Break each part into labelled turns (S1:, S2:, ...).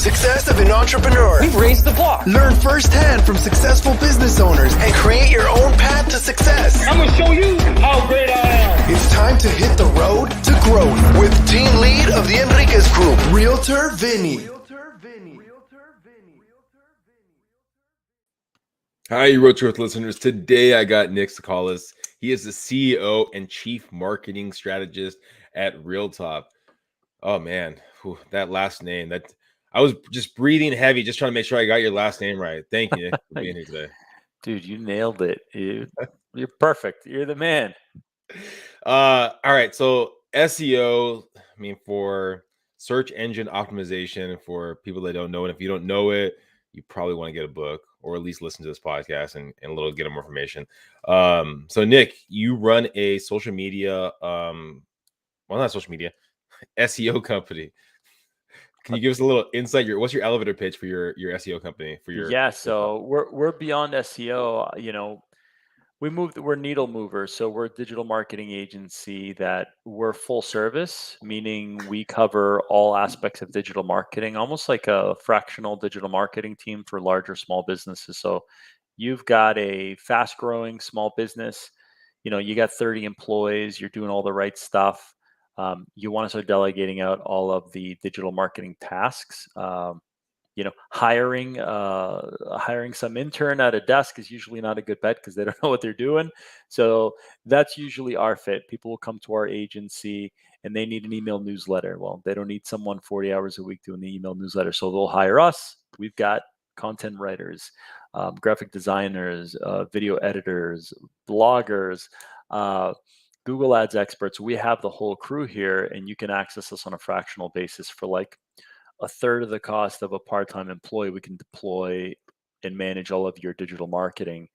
S1: Success of an entrepreneur.
S2: We've raised the bar.
S1: Learn firsthand from successful business owners and create your own path to success.
S2: I'm going to show you how great I am.
S1: It's time to hit the road to growth with team lead of the Enriquez Group, Realtor Vinny.
S3: Hi, Realtor listeners. Today I got Nik Tsoukales. He is the CEO and Chief Marketing Strategist at Realtop. Oh man, that last name, that I was just breathing heavy, just trying to make sure I got your last name right. Thank you, Nik, for being here today.
S4: Dude, you nailed it. You're perfect. You're the man.
S3: All right. So SEO, I mean, for search engine optimization, for people that don't know it, if you don't know it, you probably want to get a book or at least listen to this podcast and a little get more information. So Nik, you run a social media, well, not social media, SEO company. Can you give us a little insight? What's your elevator pitch for your SEO company?
S4: So we're beyond SEO. You know, we're needle movers. So we're a digital marketing agency that we're full service, meaning we cover all aspects of digital marketing, almost like a fractional digital marketing team for larger small businesses. So you've got a fast growing small business, you know, you got 30 employees, you're doing all the right stuff. You want to start delegating out all of the digital marketing tasks. You know, hiring some intern at a desk is usually not a good bet because they don't know what they're doing. So that's usually our fit. People will come to our agency and they need an email newsletter. Well, they don't need someone 40 hours a week doing the email newsletter. So they'll hire us. We've got content writers, graphic designers, video editors, bloggers, Google Ads experts. We have the whole crew here, and you can access us on a fractional basis for like a third of the cost of a part-time employee. We can deploy and manage all of your digital marketing,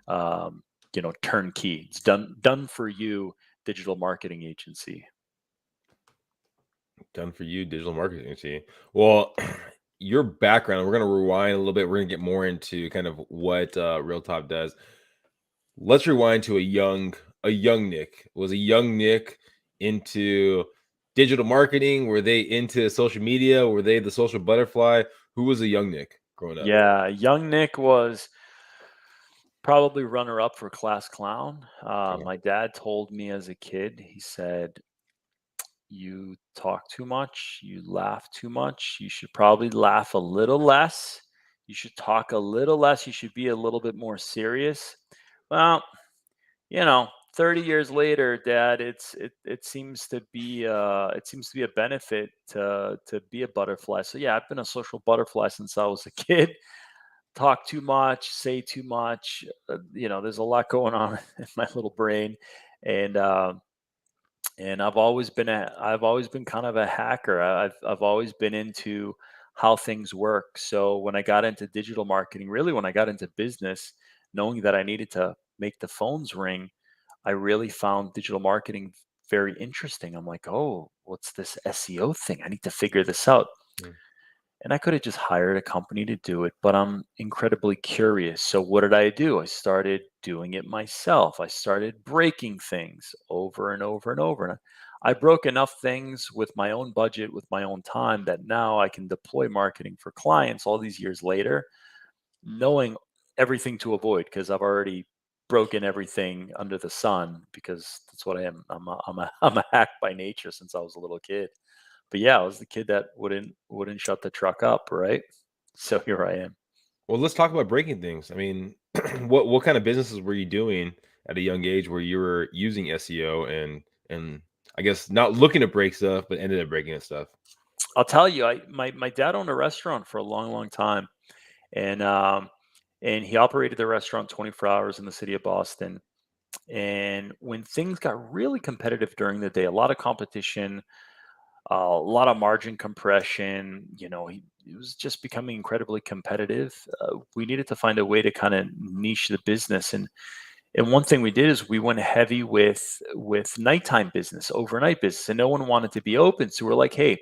S4: you know, turnkey. It's done for you, digital marketing agency.
S3: Done for you, digital marketing agency. Well, your background, we're going to rewind a little bit. We're going to get more into kind of what Realtop does. Let's rewind to a young Nik. Was a young Nik into digital marketing? Were they into social media? Were they the social butterfly? Who was a young Nik growing up?
S4: Yeah, young Nik was probably runner-up for class clown. My dad told me as a kid, he said, you talk too much, you laugh too much, you should probably laugh a little less, you should talk a little less, you should be a little bit more serious. Well, you know, 30 years later, Dad, it seems to be a benefit to be a butterfly. So yeah, I've been a social butterfly since I was a kid. Talk too much, say too much. You know, there's a lot going on in my little brain, and I've always been kind of a hacker. I've always been into how things work. So when I got into digital marketing, really when I got into business, knowing that I needed to make the phones ring, I really found digital marketing very interesting. I'm like, oh, what's this SEO thing? I need to figure this out. And I could have just hired a company to do it, but I'm incredibly curious. So what did I do? I started doing it myself. I started breaking things over and over and over. And I broke enough things with my own budget, with my own time, that now I can deploy marketing for clients all these years later, knowing everything to avoid, because I've already broken everything under the sun, because that's what I am. I'm a hack by nature since I was a little kid. But yeah, I was the kid that wouldn't shut the truck up, right? So here I am.
S3: Well, let's talk about breaking things. I mean, what kind of businesses were you doing at a young age where you were using SEO and I guess not looking to break stuff, but ended up breaking stuff?
S4: I'll tell you, my dad owned a restaurant for a long, long time, and he operated the restaurant 24 hours in the city of Boston. And when things got really competitive during the day, a lot of competition, a lot of margin compression, you know, it was just becoming incredibly competitive. We needed to find a way to kind of niche the business. And one thing we did is we went heavy with nighttime business, overnight business, and no one wanted to be open. So we're like, hey,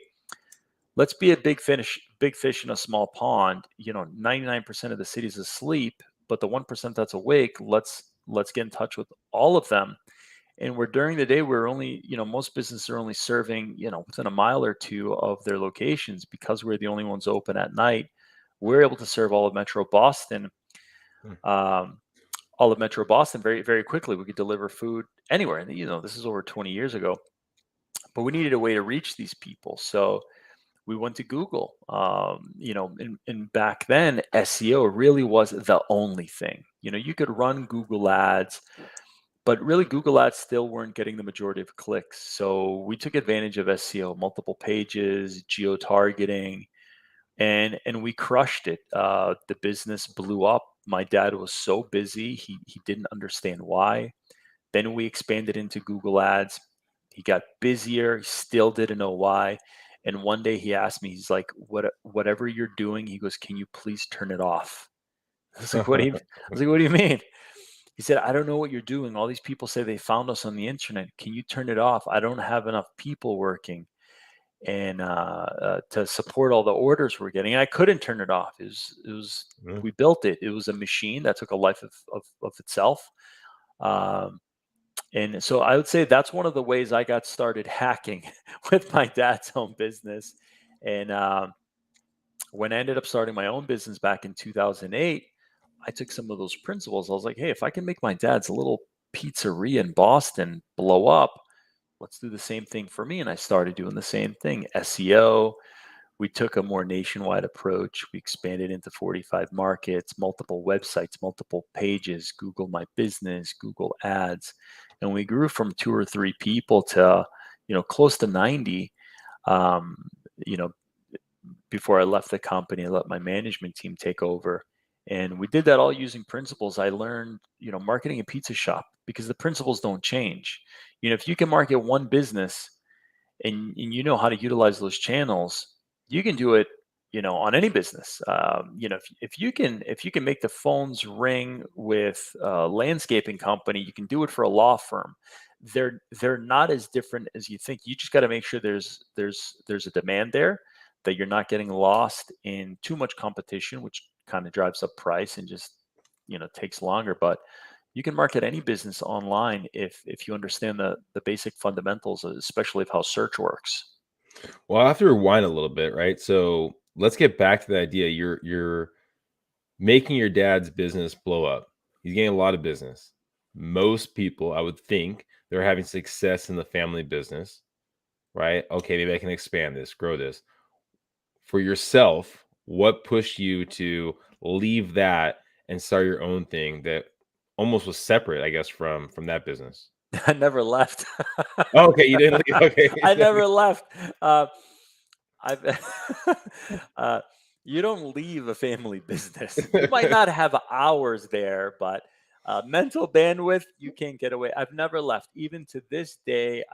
S4: let's be a big fish in a small pond. You know, 99% of the city's asleep, but the 1% that's awake, let's get in touch with all of them And where during the day we're only, most businesses are only serving, within a mile or two of their locations. Because we're the only ones open at night, we're able to serve all of Metro Boston,
S3: Hmm.
S4: all of Metro Boston very, very quickly. We could deliver food anywhere. And, this is over 20 years ago, but we needed a way to reach these people. So we went to Google. And back then, SEO really was the only thing. You could run Google ads, but really Google ads still weren't getting the majority of clicks. So we took advantage of SEO, multiple pages, geo-targeting, and we crushed it. The business blew up. My dad was so busy, he didn't understand why. Then we expanded into Google ads. He got busier, he still didn't know why. And one day he asked me, he's like, whatever you're doing, he goes, can you please turn it off? I was like, what do you mean? He said, I don't know what you're doing. All these people say they found us on the internet. Can you turn it off? I don't have enough people working and to support all the orders we're getting. And I couldn't turn it off. We built it. It was a machine that took a life of itself. And so I would say that's one of the ways I got started hacking with my dad's own business. And when I ended up starting my own business back in 2008, I took some of those principles. I was like, hey, if I can make my dad's little pizzeria in Boston blow up, let's do the same thing for me. And I started doing the same thing. SEO. We took a more nationwide approach. We expanded into 45 markets, multiple websites, multiple pages, Google My Business, Google Ads. And we grew from 2 or 3 people to, close to 90. Before I left the company, I let my management team take over. And we did that all using principles I learned, marketing a pizza shop, because the principles don't change. If you can market one business and you know how to utilize those channels, you can do it, on any business. If you can make the phones ring with a landscaping company, you can do it for a law firm. They're not as different as you think. You just got to make sure there's a demand there, that you're not getting lost in too much competition, which kind of drives up price and just takes longer. But you can market any business online if you understand the basic fundamentals, especially of how search works.
S3: Well, I have to rewind a little bit, right? So let's get back to the idea. You're making your dad's business blow up. He's getting a lot of business. Most people, I would think, they're having success in the family business, right? Okay, maybe I can expand this, grow this. For yourself, what pushed you to leave that and start your own thing that almost was separate, I guess, from that business?
S4: I never left.
S3: Oh, okay, you didn't leave. Okay.
S4: I never left. I've you don't leave a family business. You might not have hours there, but mental bandwidth, you can't get away. I've never left. Even to this day,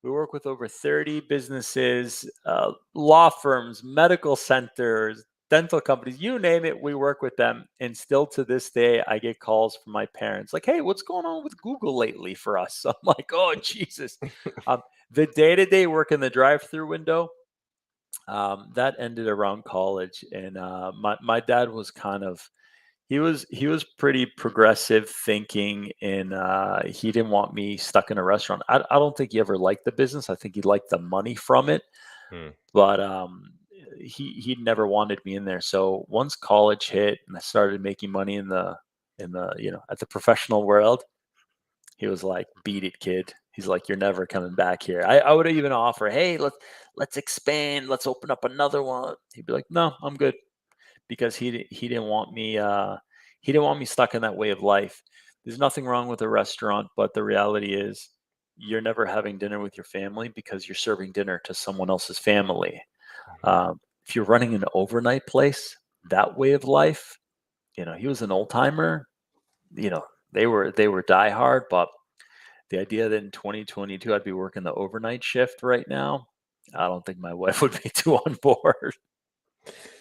S4: we work with over 30 businesses, law firms, medical centers, dental companies, you name it, we work with them. And still to this day, I get calls from my parents like, hey, what's going on with Google lately for us? I'm like, oh, Jesus. The day-to-day work in the drive-through window, that ended around college. And my dad was he was pretty progressive thinking, and he didn't want me stuck in a restaurant. I don't think he ever liked the business. I think he liked the money from it,
S3: Hmm.
S4: but he never wanted me in there. So once college hit and I started making money in the at the professional world, he was like, "Beat it, kid." He's like, "You're never coming back here." I would even offer, "Hey, let's expand. Let's open up another one." He'd be like, "No, I'm good," because he didn't want me stuck in that way of life. There's nothing wrong with a restaurant, but the reality is you're never having dinner with your family because you're serving dinner to someone else's family. If you're running an overnight place, that way of life, he was an old timer. They were diehard, but the idea that in 2022 I'd be working the overnight shift right now, I don't think my wife would be too on board.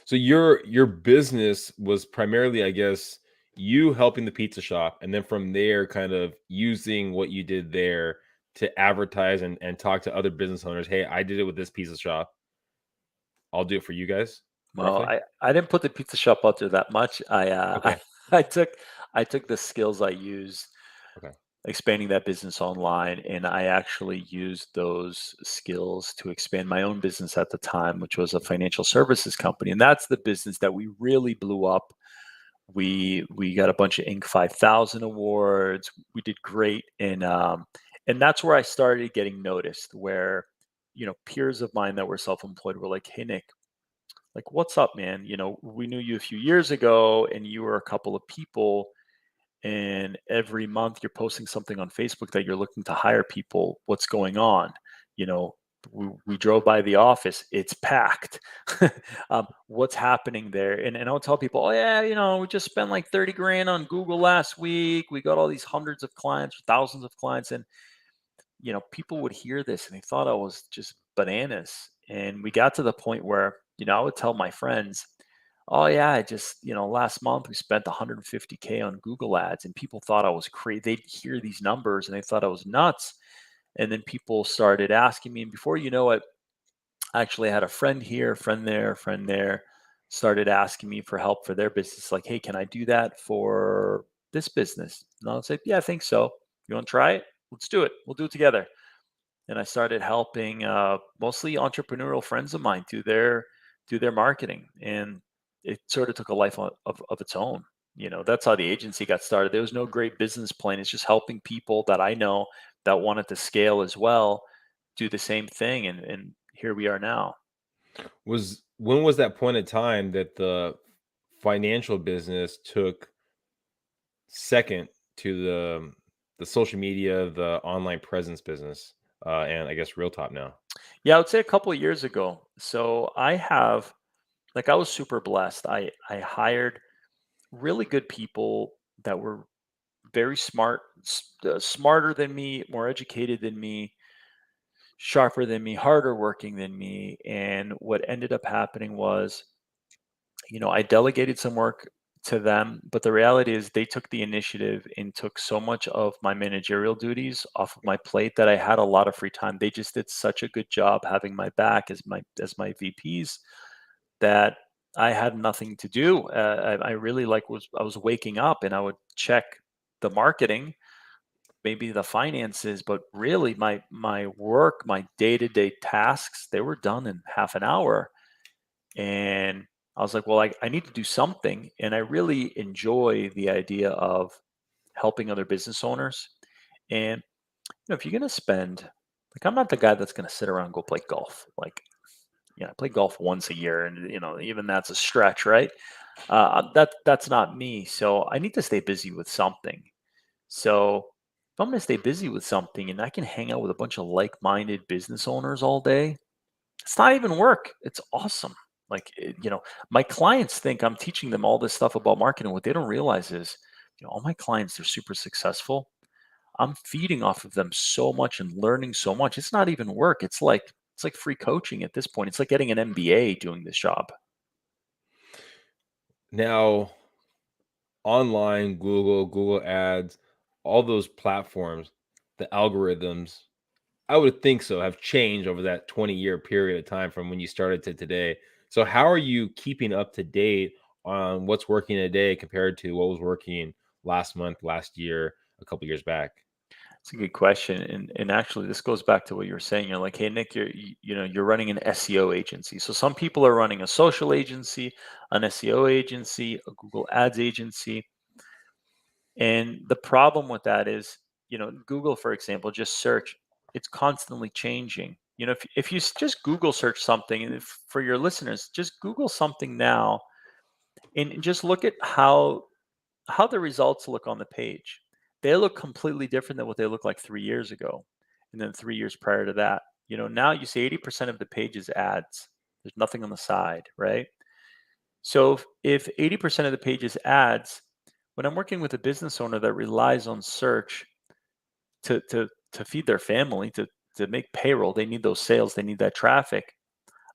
S3: So your business was primarily, I guess, you helping the pizza shop, and then from there, kind of using what you did there to advertise and talk to other business owners. Hey, I did it with this pizza shop. I'll do it for you guys,
S4: Well,
S3: roughly.
S4: I didn't put the pizza shop out there that much.
S3: Okay.
S4: I took the skills I used
S3: Okay.
S4: expanding that business online. And I actually used those skills to expand my own business at the time, which was a financial services company. And that's the business that we really blew up. We got a bunch of Inc. 5000 awards. We did great, and that's where I started getting noticed. Where peers of mine that were self-employed were like, "Hey Nick, like what's up, man? We knew you a few years ago, and you were a couple of people, and every month you're posting something on Facebook that you're looking to hire people. What's going on? You know, we drove by the office, it's packed. What's happening there?" And I would tell people, "Oh yeah, we just spent like 30 grand on Google last week. We got all these hundreds of clients, thousands of clients." And people would hear this and they thought I was just bananas. And we got to the point where, I would tell my friends, "Oh yeah, I just, last month we spent 150K on Google ads," and people thought I was crazy. They'd hear these numbers and they thought I was nuts. And then people started asking me, and before you know it, I actually had a friend here, friend there, started asking me for help for their business. Like, "Hey, can I do that for this business?" And I would say, "Yeah, I think so. You want to try it? Let's do it. We'll do it together." And I started helping mostly entrepreneurial friends of mine do their marketing, and it sort of took a life of its own. That's how the agency got started. There was no great business plan. It's just helping people that I know that wanted to scale as well do the same thing, and here we are now.
S3: When was that point in time that the financial business took second to the social media, the online presence business, and I guess Realtop now?
S4: Yeah, I would say a couple of years ago. So I was super blessed. I hired really good people that were very smart, smarter than me, more educated than me, sharper than me, harder working than me. And what ended up happening was, I delegated some work to them, but the reality is they took the initiative and took so much of my managerial duties off of my plate that I had a lot of free time. They just did such a good job having my back as my VPs that I had nothing to do. I really I was waking up and I would check the marketing, maybe the finances, but really my work, my day-to-day tasks, they were done in half an hour. And I was like, well, I need to do something. And I really enjoy the idea of helping other business owners. And if you're gonna spend, like, I'm not the guy that's gonna sit around and go play golf. Like, I play golf once a year, and even that's a stretch, right? That's not me. So I need to stay busy with something. So if I'm going to stay busy with something and I can hang out with a bunch of like-minded business owners all day, it's not even work. It's awesome. Like, my clients think I'm teaching them all this stuff about marketing. What they don't realize is, all my clients, they're super successful. I'm feeding off of them so much and learning so much. It's not even work. It's like free coaching at this point. It's like getting an MBA doing this job.
S3: Now, online, Google Ads, all those platforms, the algorithms, I would think so, have changed over that 20-year period of time from when you started to today. So how are you keeping up to date on what's working today compared to what was working last month, last year, a couple years back?
S4: It's a good question, and actually, this goes back to what you were saying. You're like, "Hey, Nick, you're running an SEO agency." So some people are running a social agency, an SEO agency, a Google Ads agency, and the problem with that is, Google, for example, just search. It's constantly changing. If you just Google search something, and for your listeners, just Google something now, and just look at how the results look on the page. They look completely different than what they looked like 3 years ago, and then 3 years prior to that. Now you see 80% of the page is ads. There's nothing on the side, right? So if 80% of the page is ads, when I'm working with a business owner that relies on search to feed their family, to make payroll, they need those sales, they need that traffic.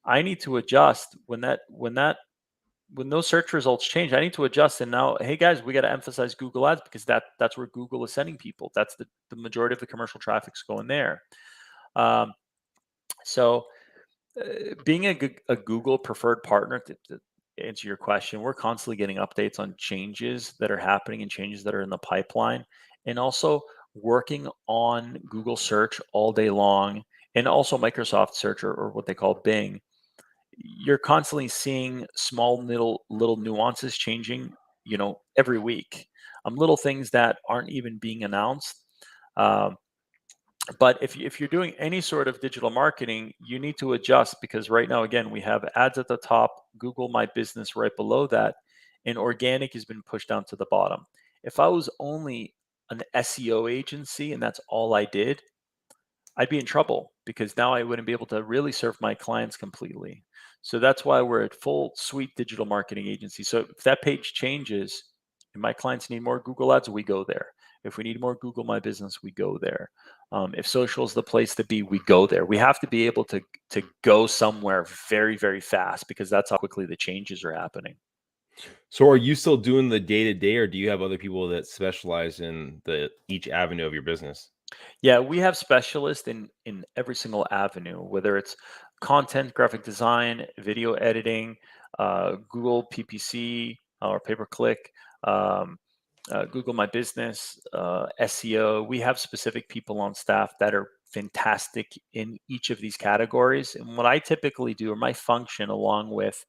S4: I need to adjust when those search results change. I need to adjust. And now, hey guys, we got to emphasize Google Ads because that's where Google is sending people. That's the majority of the commercial traffic's going there. Um, so being a Google preferred partner, to answer your question, we're constantly getting updates on changes that are happening and changes that are in the pipeline. And also, working on Google search all day long, and also Microsoft search, or what they call Bing, you're constantly seeing small little nuances changing, every week. Little things that aren't even being announced. Um, but if you're doing any sort of digital marketing, you need to adjust, because right now, again, we have ads at the top, Google My Business right below that, and organic has been pushed down to the bottom. If I was only an SEO agency and that's all I did, I'd be in trouble, because now I wouldn't be able to really serve my clients completely. So that's why we're a full suite digital marketing agency. So if that page changes and my clients need more Google ads, we go there. If we need more Google My Business, we go there. If social is the place to be, we go there. We have to be able to go somewhere very, very fast, because that's how quickly the changes are happening.
S3: So are you still doing the day to day, or do you have other people that specialize in each avenue of your business?
S4: Yeah, we have specialists in every single avenue, whether it's content, graphic design, video editing, Google PPC or pay per click, um, Google My Business, SEO. We have specific people on staff that are fantastic in each of these categories. And what I typically do, or my function along with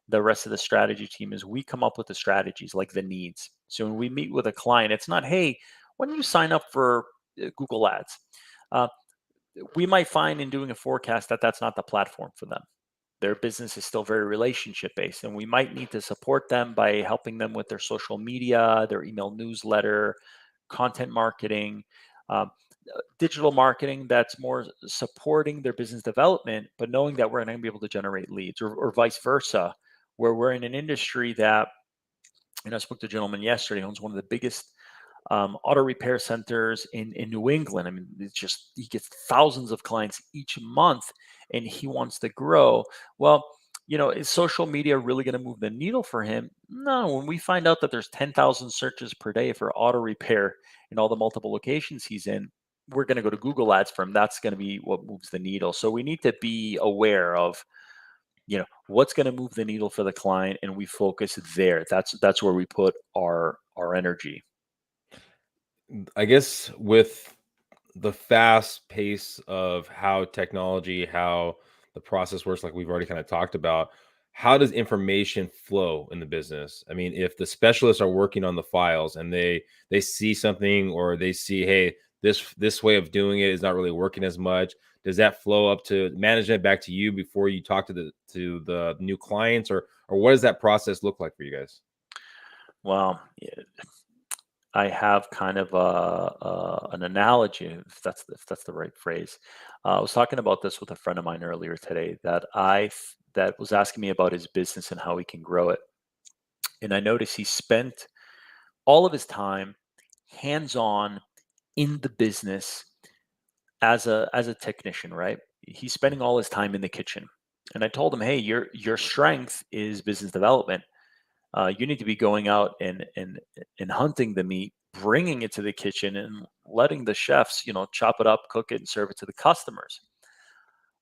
S4: the rest of the strategy team, is we come up with the strategies, like the needs. So when we meet with a client, it's not, hey, when you sign up for Google Ads, uh, we might find in doing a forecast that that's not the platform for them. Their business is still very relationship based, and we might need to support them by helping them with their social media, their email newsletter, content marketing, um, digital marketing that's more supporting their business development, but knowing that we're not going to be able to generate leads, or vice versa, where we're in an industry that, I spoke to a gentleman yesterday who owns one of the biggest auto repair centers in New England. I mean, it's just, he gets thousands of clients each month, and he wants to grow. Well, is social media really going to move the needle for him? No. When we find out that there's 10,000 searches per day for auto repair in all the multiple locations he's in, we're going to go to Google Ads for him. That's going to be what moves the needle. So we need to be aware of, what's going to move the needle for the client, and we focus there. That's where we put our energy.
S3: I guess with the fast pace of how technology, how the process works, like we've already kind of talked about, how does information flow in the business? I mean, if the specialists are working on the files and they see something, or they see, hey, this way of doing it is not really working as much, does that flow up to management, back to you before you talk to the new clients, or what does that process look like for you guys?
S4: Well, I have kind of an analogy, if that's the right phrase. I was talking about this with a friend of mine earlier today, that was asking me about his business and how he can grow it. And I noticed he spent all of his time hands on in the business as a technician, right? He's spending all his time in the kitchen. And I told him, hey, your strength is business development. You need to be going out and hunting the meat, bringing it to the kitchen, and letting the chefs, chop it up, cook it, and serve it to the customers.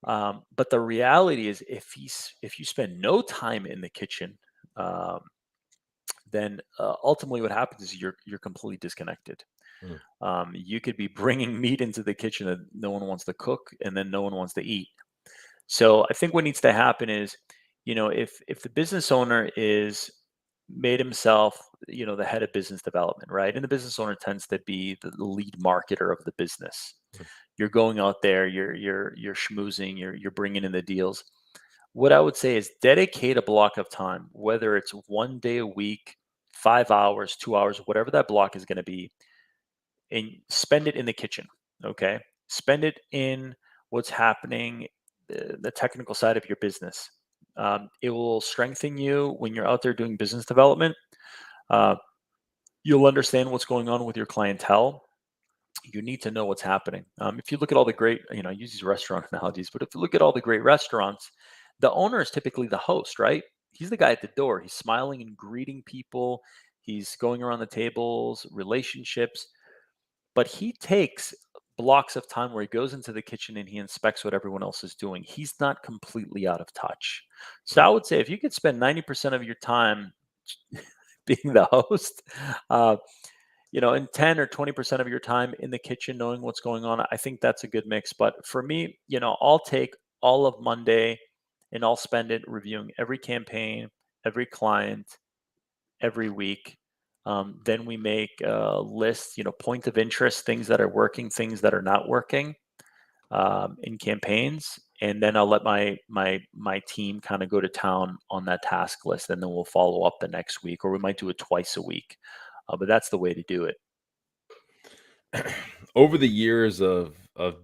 S4: But the reality is, if you spend no time in the kitchen, um, then ultimately what happens is you're completely disconnected.
S3: Mm.
S4: You could be bringing meat into the kitchen that no one wants to cook, and then no one wants to eat. So I think what needs to happen is, if the business owner is made himself, the head of business development, right? And the business owner tends to be the lead marketer of the business.
S3: Mm.
S4: You're going out there, you're schmoozing, you're bringing in the deals. What I would say is dedicate a block of time, whether it's one day a week, 5 hours, 2 hours, whatever that block is going to be, and spend it in the kitchen. Okay. Spend it in what's happening, the technical side of your business. It will strengthen you when you're out there doing business development. Uh, you'll understand what's going on with your clientele. You need to know what's happening. If you look at all the great, I use these restaurant analogies, but if you look at all the great restaurants, the owner is typically the host, right? He's the guy at the door. He's smiling and greeting people. He's going around the tables, relationships, but he takes blocks of time where he goes into the kitchen and he inspects what everyone else is doing. He's not completely out of touch. So I would say if you could spend 90% of your time being the host, uh, in 10 or 20% of your time in the kitchen knowing what's going on, I think that's a good mix. But for me, I'll take all of Monday and I'll spend it reviewing every campaign, every client, every week. Then we make a list, point of interest, things that are working, things that are not working in campaigns. And then I'll let my team kind of go to town on that task list, and then we'll follow up the next week, or we might do it twice a week. But that's the way to do it.
S3: Over the years of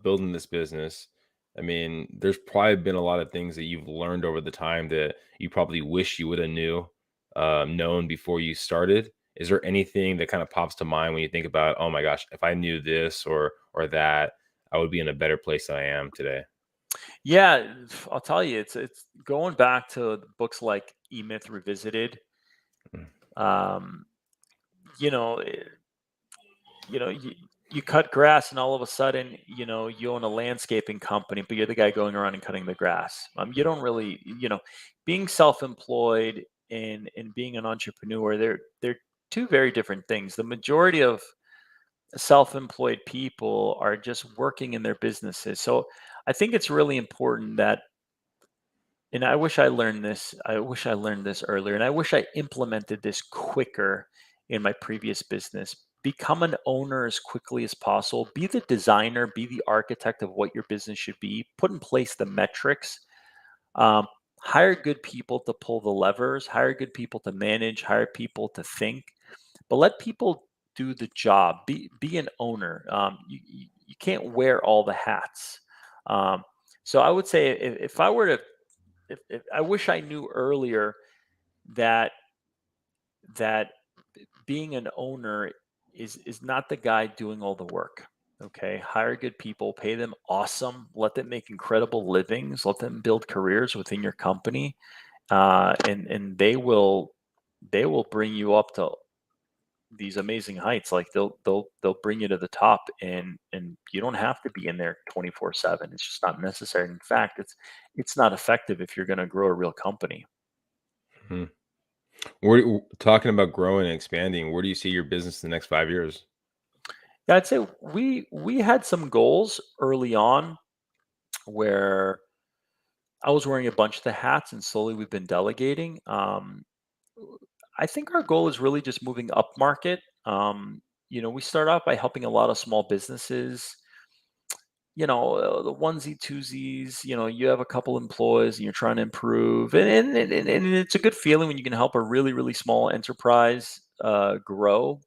S3: building this business, I mean, there's probably been a lot of things that you've learned over the time that you probably wish you would have known before you started. Is there anything that kind of pops to mind when you think about, oh my gosh, if I knew this or that, I would be in a better place than I am today?
S4: Yeah, I'll tell you, it's going back to books like E-Myth Revisited.
S3: Mm.
S4: Um, you know, eh, you cut grass, and all of a sudden, you own a landscaping company, but you're the guy going around and cutting the grass. You don't really, being self-employed and being an entrepreneur, they're two very different things. The majority of self-employed people are just working in their businesses. So I think it's really important that, and I wish I learned this. I wish I learned this earlier, and I wish I implemented this quicker in my previous business. Become an owner as quickly as possible. Be the designer, be the architect of what your business should be. Put in place the metrics. Um, Hire good people to pull the levers. Hire good people to manage. Hire people to think. But let people do the job. Be an owner. You can't wear all the hats. So I would say if I were to if I wish I knew earlier that that being an owner is not the guy doing all the work. Okay, hire good people, pay them awesome, let them make incredible livings, let them build careers within your company, and they will bring you up to these amazing heights. Like they'll bring you to the top, and you don't have to be in there 24/7. It's just not necessary. In fact, it's not effective if you're going to grow a real company.
S3: Mhm. Talking about growing and expanding, where do you see your business in the next 5 years?
S4: Yeah, I'd say we had some goals early on where I was wearing a bunch of the hats, and slowly we've been delegating. I think our goal is really just moving up market. We start out by helping a lot of small businesses. The onesie twosies. You have a couple employees and you're trying to improve, and it's a good feeling when you can help a really really small enterprise grow.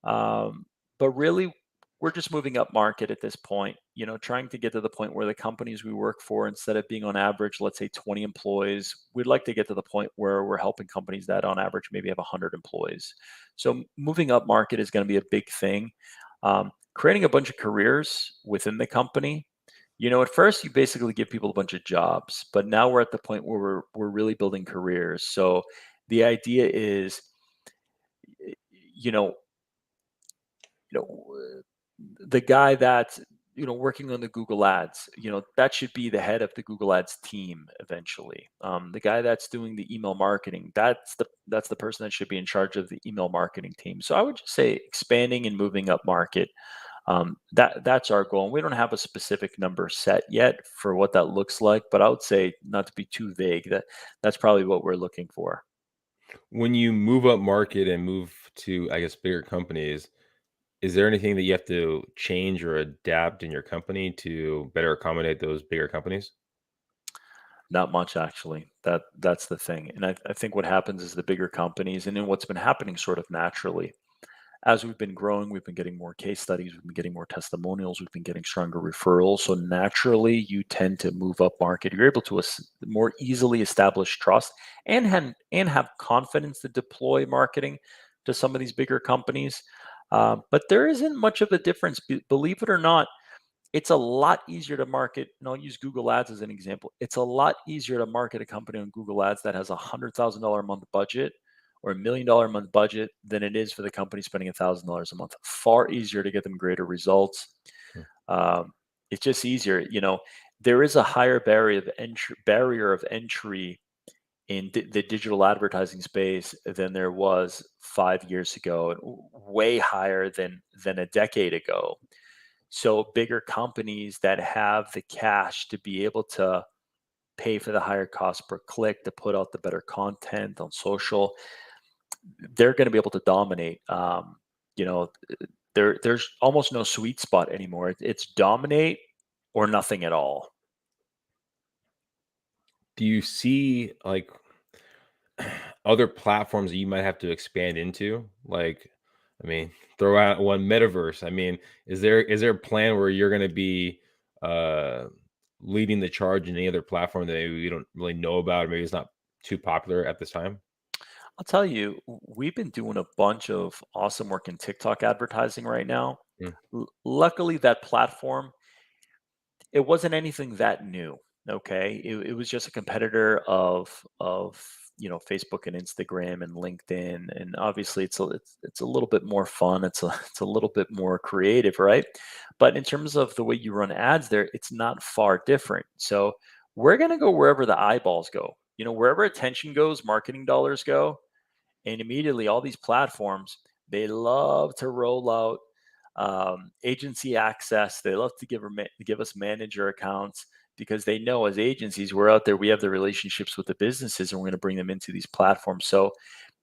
S4: Um, but really, we're just moving up market at this point, trying to get to the point where the companies we work for, instead of being on average, let's say 20 employees, we'd like to get to the point where we're helping companies that on average maybe have 100 employees. So moving up market is going to be a big thing. Creating a bunch of careers within the company. At first you basically give people a bunch of jobs, but now we're at the point where we're really building careers. So the idea is, you know, you know, the guy that's working on the Google Ads, that should be the head of the Google Ads team eventually. The guy that's doing the email marketing, that's the person that should be in charge of the email marketing team. So I would just say expanding and moving up market. That's our goal. And we don't have a specific number set yet for what that looks like, but I would say, not to be too vague, that's probably what we're looking for.
S3: When you move up market and move to, I guess, bigger companies, is there anything that you have to change or adapt in your company to better accommodate those bigger companies?
S4: Not much, actually. That's the thing. And I think what happens is the bigger companies, and then what's been happening sort of naturally as we've been growing, we've been getting more case studies, we've been getting more testimonials, we've been getting stronger referrals. So naturally, you tend to move up market. You're able to more easily establish trust and have confidence to deploy marketing to some of these bigger companies. But there isn't much of a difference, believe it or not. It's a lot easier to market, and I'll use Google Ads as an example. It's a lot easier to market a company on Google Ads that has $100,000 a month budget or $1 million a month budget than it is for the company spending $1,000 a month. Far easier to get them greater results.
S3: Hmm.
S4: It's just easier. There is a higher barrier of entry in the digital advertising space than there was 5 years ago, and way higher than a decade ago. So bigger companies that have the cash to be able to pay for the higher cost per click to put out the better content on social, they're going to be able to dominate. You know, there's almost no sweet spot anymore. It's dominate or nothing at all.
S3: Do you see like other platforms that you might have to expand into? Like, I mean, throw out one Metaverse. I mean, is there a plan where you're going to be uh leading the charge in any other platform that maybe we don't really know about, or maybe it's not too popular at this time?
S4: I'll tell you, we've been doing a bunch of awesome work in TikTok advertising right now.
S3: Mm.
S4: Luckily, that platform, it wasn't anything that new. Okay, it was just a competitor of Facebook and Instagram and LinkedIn, and obviously it's a little bit more fun. It's a little bit more creative, right? But in terms of the way you run ads there, it's not far different. So we're gonna go wherever the eyeballs go. Wherever attention goes, marketing dollars go. And immediately, all these platforms, they love to roll out agency access. They love to give us manager accounts because they know as agencies, we're out there, we have the relationships with the businesses, and we're going to bring them into these platforms. So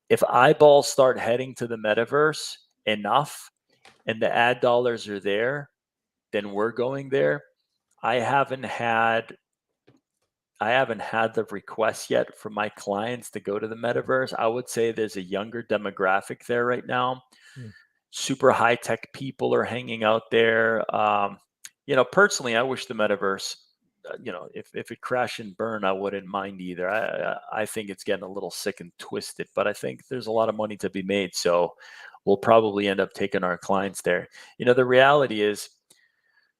S4: if eyeballs start heading to the metaverse enough and the ad dollars are there, then we're going there. I haven't had the request yet from my clients to go to the metaverse. I would say there's a younger demographic there right now.
S3: Mm.
S4: Super high tech people are hanging out there. Personally, I wish the metaverse, if it crashed and burn, I wouldn't mind either. I think it's getting a little sick and twisted, but I think there's a lot of money to be made. So we'll probably end up taking our clients there. The reality is,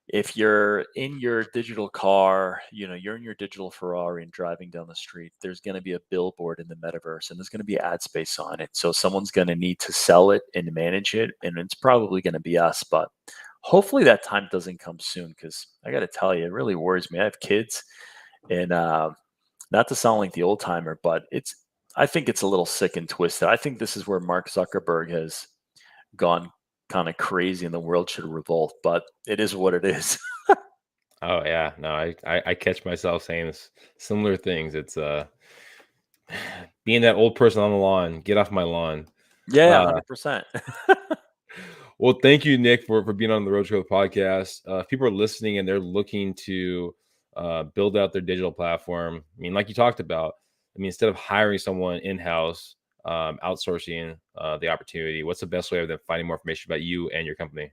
S4: if you're in your digital car, you're in your digital Ferrari and driving down the street, there's going to be a billboard in the metaverse and there's going to be ad space on it. So someone's going to need to sell it and manage it. And it's probably going to be us, but hopefully that time doesn't come soon. Cause I got to tell you, it really worries me. I have kids, and not to sound like the old timer, but I think it's a little sick and twisted. I think this is where Mark Zuckerberg has gone kind of crazy and the world should revolt, but it is what it is.
S3: Oh yeah, no, I catch myself saying similar things. It's being that old person on the lawn. Get off my lawn.
S4: Yeah,
S3: Uh,
S4: 100%.
S3: well, thank you, Nick, for being on the Road Show podcast. If people are listening and they're looking to build out their digital platform, I mean, like you talked about, I mean, instead of hiring someone in house, outsourcing the opportunity, what's the best way of them finding more information about you and your company?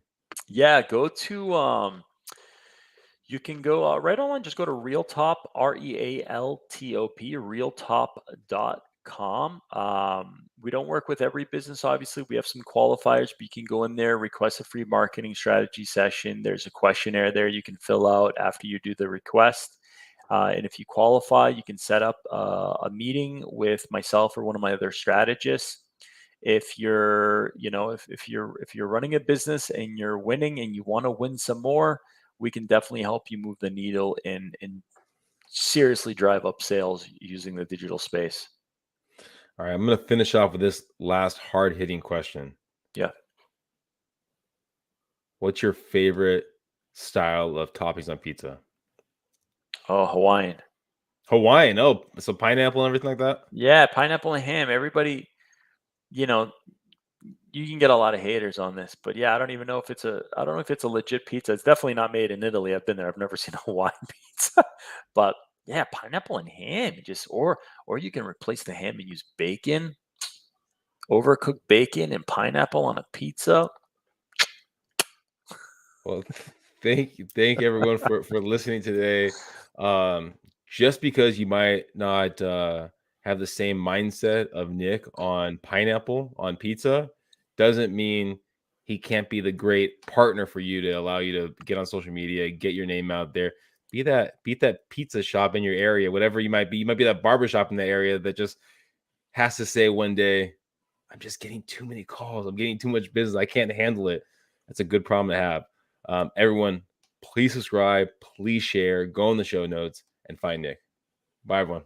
S4: Yeah, go to you can go right online, just go to Realtop, Realtop, realtop.com. We don't work with every business, obviously. We have some qualifiers, but you can go in there, request a free marketing strategy session. There's a questionnaire there you can fill out after you do the request. And if you qualify, you can set up a meeting with myself or one of my other strategists. If you're, if you're running a business and you're winning and you want to win some more, we can definitely help you move the needle and seriously drive up sales using the digital space.
S3: All right, I'm going to finish off with this last hard-hitting question.
S4: Yeah.
S3: What's your favorite style of toppings on pizza?
S4: Oh, Hawaiian.
S3: Hawaiian. Oh, so pineapple and everything like that?
S4: Yeah, pineapple and ham. Everybody, you can get a lot of haters on this, but yeah, I don't know if it's a legit pizza. It's definitely not made in Italy. I've been there. I've never seen a Hawaiian pizza. But yeah, pineapple and ham, or you can replace the ham and use bacon, overcooked bacon and pineapple on a pizza.
S3: Well, thank everyone for listening today. Just because you might not have the same mindset of Nick on pineapple on pizza doesn't mean he can't be the great partner for you to allow you to get on social media, get your name out there, be that pizza shop in your area, whatever you might be. You might be that barber shop in the area that just has to say one day, I'm just getting too many calls. I'm getting too much business. I can't handle it. That's a good problem to have. Everyone, please subscribe, please share, go in the show notes and find Nick. Bye, everyone.